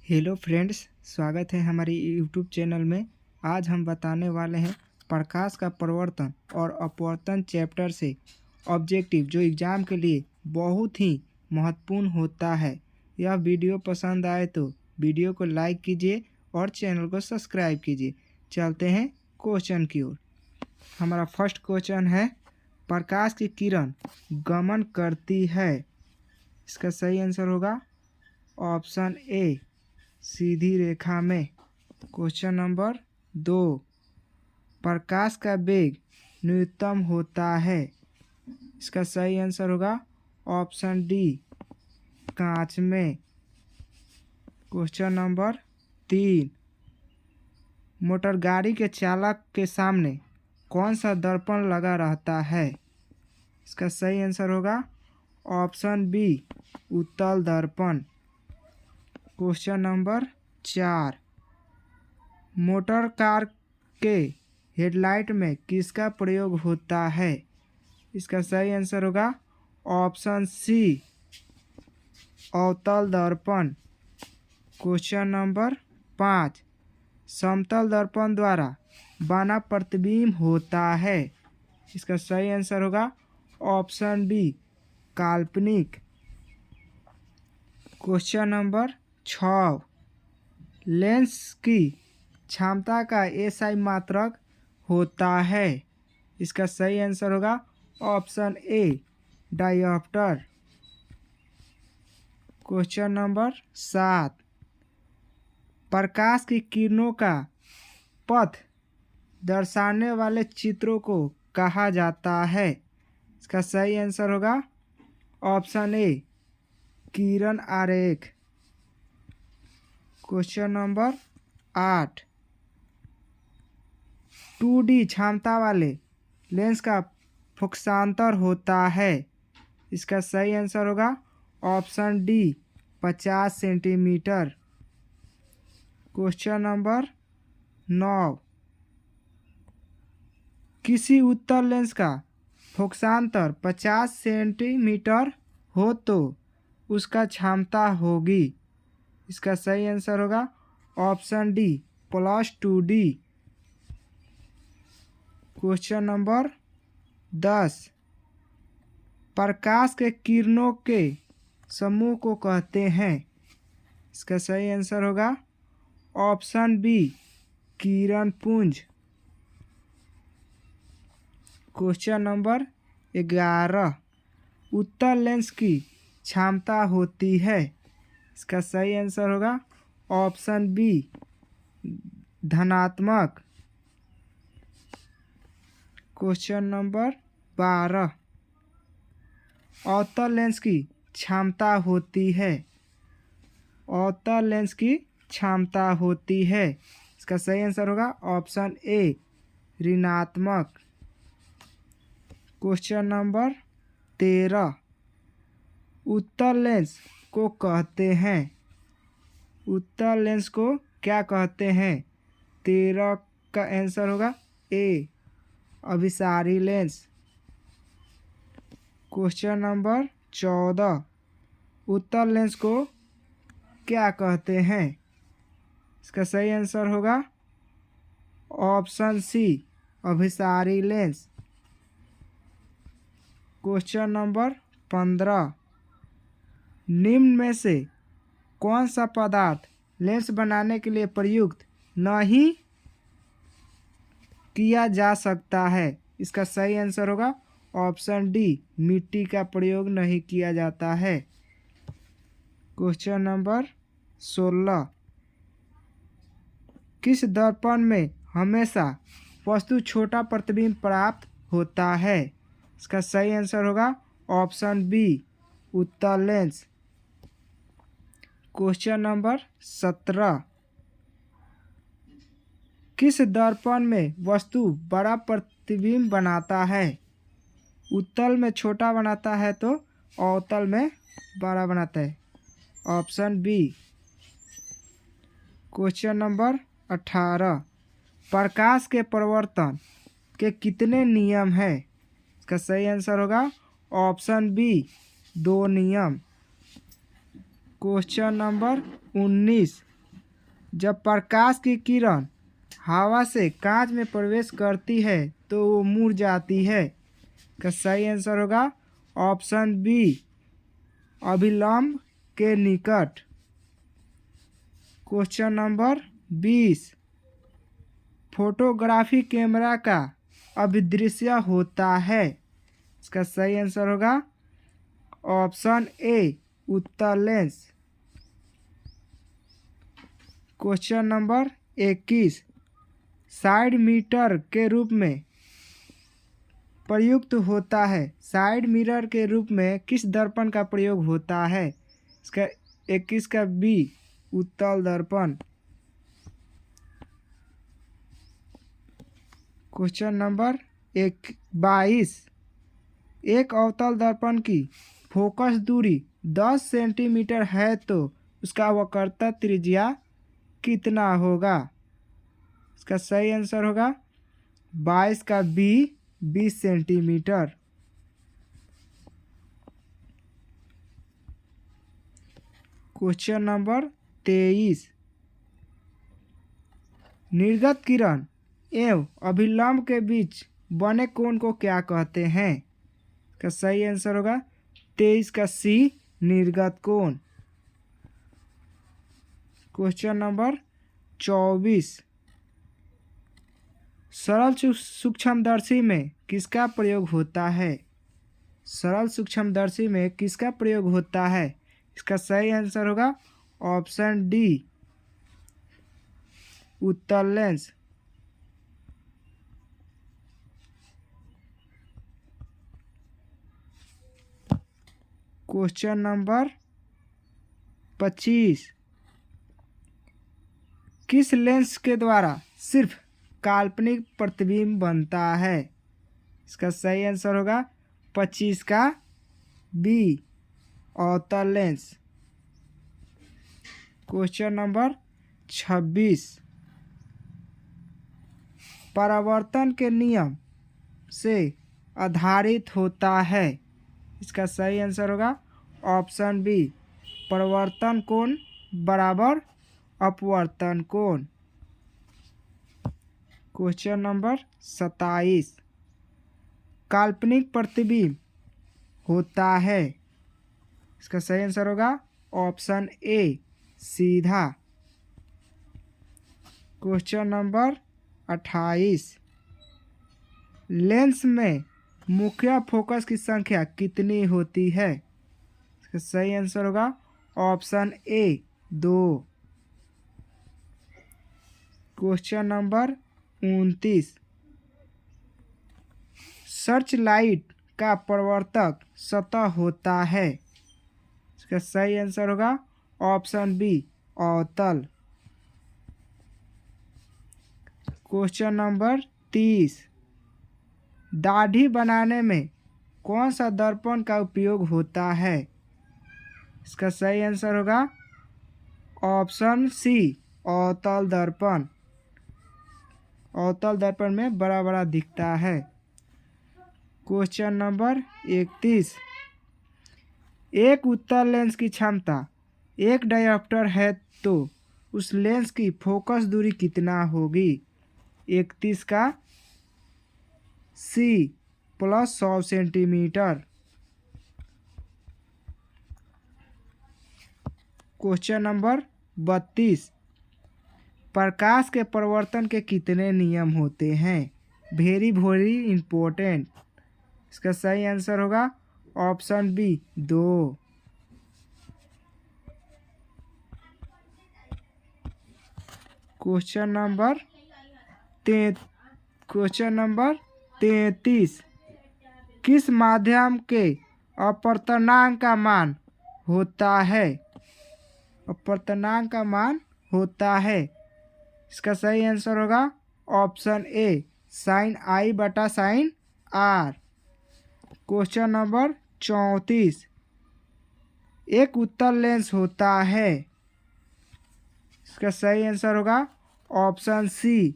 Hello friends, स्वागत है हमारी यूट्यूब चैनल में। आज हम बताने वाले हैं प्रकाश का प्रवर्तन और अपवर्तन चैप्टर से ऑब्जेक्टिव जो एग्ज़ाम के लिए बहुत ही महत्वपूर्ण होता है। यह वीडियो पसंद आए तो वीडियो को लाइक कीजिए और चैनल को सब्सक्राइब कीजिए। चलते हैं क्वेश्चन की ओर। हमारा फर्स्ट क्वेश्चन है, प्रकाश की किरण गमन करती है। इसका सही आंसर होगा ऑप्शन ए, सीधी रेखा में। क्वेश्चन नंबर 2, प्रकाश का वेग न्यूनतम होता है। इसका सही आंसर होगा ऑप्शन डी, कांच में। क्वेश्चन नंबर 3, मोटर गाड़ी के चालक के सामने कौन सा दर्पण लगा रहता है। इसका सही आंसर होगा ऑप्शन बी, उत्तल दर्पण। क्वेश्चन नंबर 4, मोटर कार के हेडलाइट में किसका प्रयोग होता है। इसका सही आंसर होगा ऑप्शन सी, अवतल दर्पण। क्वेश्चन नंबर 5, समतल दर्पण द्वारा बना प्रतिबिंब होता है। इसका सही आंसर होगा ऑप्शन बी, काल्पनिक। क्वेश्चन नंबर 6, लेंस की क्षमता का एसआई मात्रक होता है। इसका सही आंसर होगा ऑप्शन ए, डायोप्टर। क्वेश्चन नंबर 7, प्रकाश की किरणों का पथ दर्शाने वाले चित्रों को कहा जाता है। इसका सही आंसर होगा ऑप्शन ए, किरण आरेख। क्वेश्चन नंबर 8, 2D क्षमता वाले लेंस का फोकसांतर होता है। इसका सही आंसर होगा option D, 50 centimetre. Question number 9, किसी उत्तल लेंस का फोकसांतर 50 सेंटीमीटर हो तो उसका क्षमता होगी। इसका सही आंसर होगा option D, +2D। Question number 10, प्रकाश के किरणों के समूह को कहते हैं। इसका सही आंसर होगा ऑप्शन बी, किरण पुंज। क्वेश्चन नंबर 11, उत्तल लेंस की क्षमता होती है। इसका सही आंसर होगा ऑप्शन बी, धनात्मक। क्वेश्चन नंबर 12, अवतल लेंस की क्षमता होती है। अवतल लेंस की क्षमता होती है। इसका सही आंसर होगा ऑप्शन ए, ऋणात्मक। क्वेश्चन नंबर 13, उत्तल लेंस को कहते हैं। उत्तल लेंस को क्या कहते हैं। 13 का आंसर होगा ए, अभिसारी लेंस। क्वेश्चन नंबर 14, उत्तल लेंस को क्या कहते हैं। इसका सही आंसर होगा ऑप्शन सी, अभिसारी लेंस। क्वेश्चन नंबर 15, निम्न में से कौन सा पदार्थ लेंस बनाने के लिए प्रयुक्त नहीं किया जा सकता है। इसका सही आंसर होगा ऑप्शन डी, मिट्टी का प्रयोग नहीं किया जाता है। क्वेश्चन नंबर 16, किस दर्पण में हमेशा वस्तु छोटा प्रतिबिंब प्राप्त होता है। इसका सही आंसर होगा ऑप्शन बी, उत्तल लेंस। क्वेश्चन नंबर 17, किस दर्पण में वस्तु बड़ा प्रतिबिंब बनाता है। उत्तल में छोटा बनाता है तो अवतल में बड़ा बनाता है। Option B. क्वेश्चन नंबर 18, प्रकाश के प्रवर्तन के कितने नियम हैं। इसका सही आंसर होगा ऑप्शन बी, 2 नियम। क्वेश्चन नंबर 19, जब प्रकाश की किरण हवा से कांच में प्रवेश करती है तो वो मुड़ जाती है। का सही आंसर होगा ऑप्शन बी, अभिलंब के निकट। क्वेश्चन नंबर 20, फोटोग्राफी कैमरा का अभिदृश्य होता है। इसका सही आंसर होगा ऑप्शन ए, उत्तल लेंस। क्वेश्चन नंबर 21, साइड मीटर के रूप में प्रयुक्त होता है। साइड मिरर के रूप में किस दर्पण का प्रयोग होता है? इसका 21 का बी, उत्तल दर्पण। क्वेश्चन नंबर 22, एक अवतल दर्पण की फोकस दूरी 10 सेंटीमीटर है तो उसका वक्रता त्रिज्या कितना होगा? इसका सही आंसर होगा 22 का बी, 20 सेंटीमीटर। क्वेश्चन नंबर 23, निर्गत किरण एवं अभिलंब के बीच बने कोण को क्या कहते हैं? का सही आंसर होगा 23 का सी, निर्गत कोण। क्वेश्चन नंबर 24, सरल सूक्ष्मदर्शी में किसका प्रयोग होता है? सरल सूक्ष्मदर्शी में किसका प्रयोग होता है? इसका सही आंसर होगा ऑप्शन डी, उत्तल लेंस। क्वेश्चन नंबर 25, किस लेंस के द्वारा सिर्फ काल्पनिक प्रतिबिंब बनता है? इसका सही आंसर होगा 25 का बी, अवतल लेंस। क्वेश्चन नंबर 26, परावर्तन के नियम से आधारित होता है। इसका सही आंसर होगा ऑप्शन बी, परावर्तन कोण बराबर अपवर्तन कोण। क्वेश्चन नंबर 27, काल्पनिक प्रतिबिंब होता है। इसका सही आंसर होगा ऑप्शन ए, सीधा। क्वेश्चन नंबर 28, लेंस में मुख्य फोकस की संख्या कितनी होती है? इसका सही आंसर होगा ऑप्शन ए, 2। क्वेश्चन नंबर 29, सर्च लाइट का प्रवर्तक सतह होता है। इसका सही आंसर होगा ऑप्शन बी, अवतल। क्वेश्चन नंबर 30, दाढ़ी बनाने में कौन सा दर्पण का उपयोग होता है? इसका सही आंसर होगा ऑप्शन सी, अवतल दर्पण। अवतल दर्पण में बड़ा बड़ा दिखता है। क्वेश्चन नंबर 31, एक उत्तल लेंस की क्षमता 1 डायोप्टर है तो उस लेंस की फोकस दूरी कितना होगी? 31 का सी, प्लस 100 सेंटीमीटर। क्वेश्चन नंबर 32, प्रकाश के प्रवर्तन के कितने नियम होते हैं? Very very important. इसका सही आंसर होगा ऑप्शन बी, 2। क्वेश्चन नंबर 33, किस माध्यम के अपवर्तनांक का मान होता है? अपवर्तनांक का मान होता है। इसका सही आंसर होगा ऑप्शन ए, साइन आई बटा साइन आर। क्वेश्चन नंबर 34, एक उत्तल लेंस होता है। इसका सही आंसर होगा ऑप्शन सी,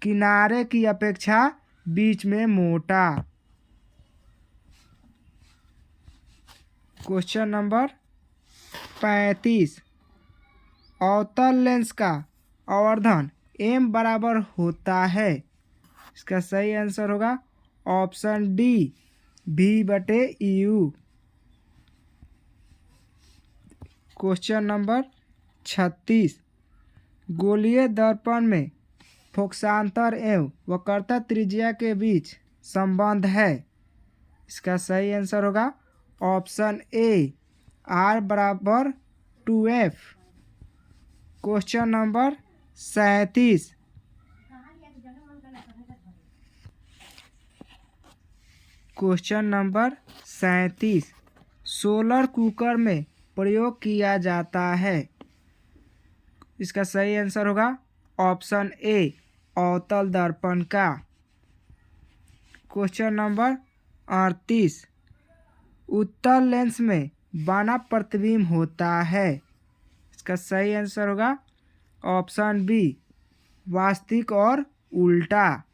किनारे की अपेक्षा बीच में मोटा। क्वेश्चन नंबर 35, अवतल लेंस का आवर्धन m बराबर होता है। इसका सही आंसर होगा option D V/U। Question number 36, गोलीय दर्पण में फोकसांतर एवं वक्रता त्रिज्या के बीच संबंध है। इसका सही आंसर होगा ऑप्शन ए R बराबर 2F। Question number 37, solar cooker में प्रयोग किया जाता है। इसका सही आंसर होगा ऑप्शन ए अवतल दर्पण का। क्वेश्चन नंबर 38, उत्तल लेंस में बना प्रतिबिंब होता है। इसका सही आंसर होगा ऑप्शन बी वास्तविक और उल्टा।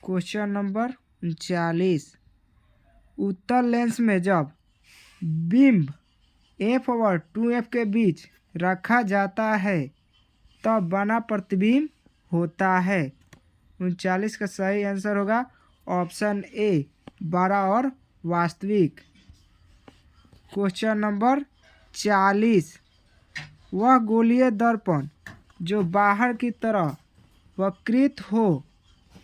क्वेश्चन नंबर 39, उत्तल लेंस में जब बिंब f और 2f के बीच रखा जाता है तब बना प्रतिबिंब होता है। 39 का सही आंसर होगा ऑप्शन ए बड़ा और वास्तविक। क्वेश्चन नंबर 40, वह गोलीय दर्पण जो बाहर की तरह वक्रित हो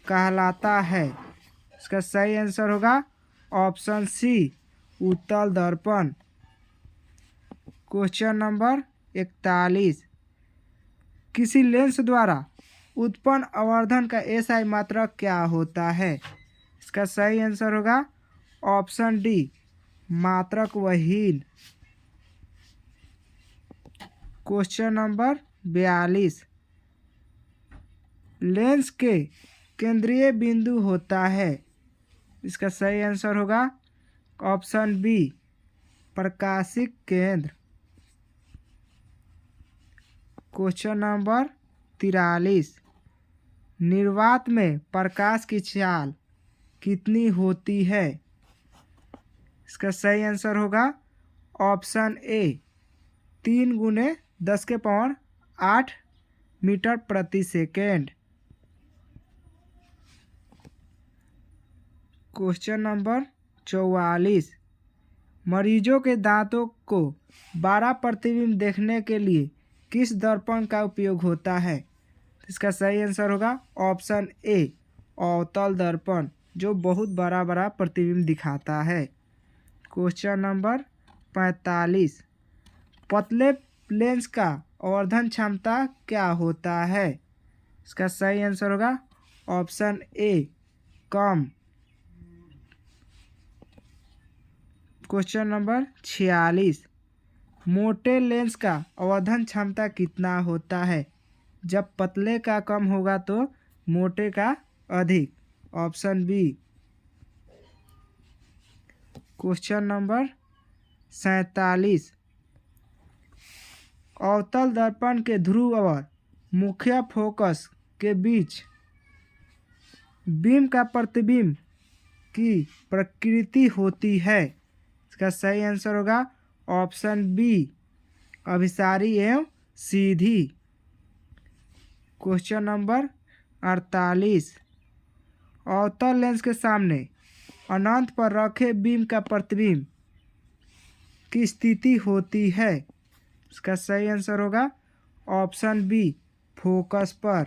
कहलाता है। इसका सही आंसर होगा ऑप्शन सी उत्तल दर्पण। क्वेश्चन नंबर 41, किसी लेंस द्वारा उत्पन्न आवर्धन का SI मात्रक क्या होता है। इसका सही आंसर होगा ऑप्शन डी मात्रक विहीन। क्वेश्चन नंबर 42, लेंस के केंद्रीय बिंदु होता है। इसका सही आंसर होगा ऑप्शन बी प्रकाशिक केंद्र। क्वेश्चन नंबर 43, निर्वात में प्रकाश की चाल कितनी होती है। इसका सही आंसर होगा ऑप्शन ए 3 × 10⁸ मीटर प्रति सेकेंड। क्वेश्चन नंबर 44, मरीजों के दांतों को बड़ा प्रतिबिंब देखने के लिए किस दर्पण का उपयोग होता है। इसका सही आंसर होगा ऑप्शन ए अवतल दर्पण जो बहुत बड़ा बड़ा प्रतिबिंब दिखाता है। क्वेश्चन नंबर 45, पतले लेंस का आवर्धन क्षमता क्या होता है। इसका सही आंसर होगा ऑप्शन ए कम। क्वेश्चन नंबर 46, मोटे लेंस का आवर्धन क्षमता कितना होता है। जब पतले का कम होगा तो मोटे का अधिक, ऑप्शन बी। क्वेश्चन नंबर 47, अवतल दर्पण के ध्रुव और मुख्य फोकस के बीच बीम का प्रतिबिंब की प्रकृति होती है। इसका सही आंसर होगा ऑप्शन बी अभिसारी एवं सीधी। क्वेश्चन नंबर 48, अवतल लेंस के सामने अनंत पर रखे बीम का प्रतिबिंब की स्थिति होती है। इसका सही आंसर होगा ऑप्शन बी फोकस पर।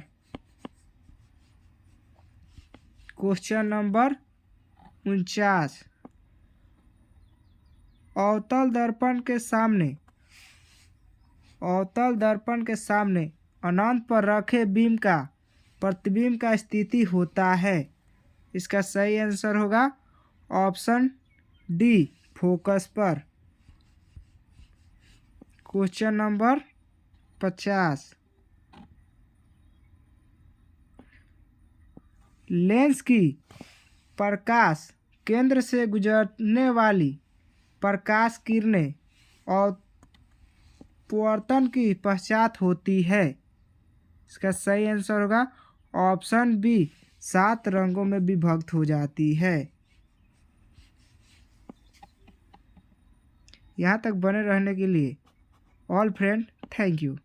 क्वेश्चन नंबर 49, अवतल दर्पण के सामने अनंत पर रखे बीम का प्रतिबिंब का स्थिति होता है। इसका सही आंसर होगा ऑप्शन डी फोकस पर। क्वेश्चन नंबर 50, लेंस की प्रकाश केंद्र से गुजरने वाली प्रकाश किरणें और अपवर्तन की पश्चात होती है। इसका सही आंसर होगा ऑप्शन बी 7 रंगों में विभक्त हो जाती है। यहाँ तक बने रहने के लिए ऑल फ्रेंड थैंक यू।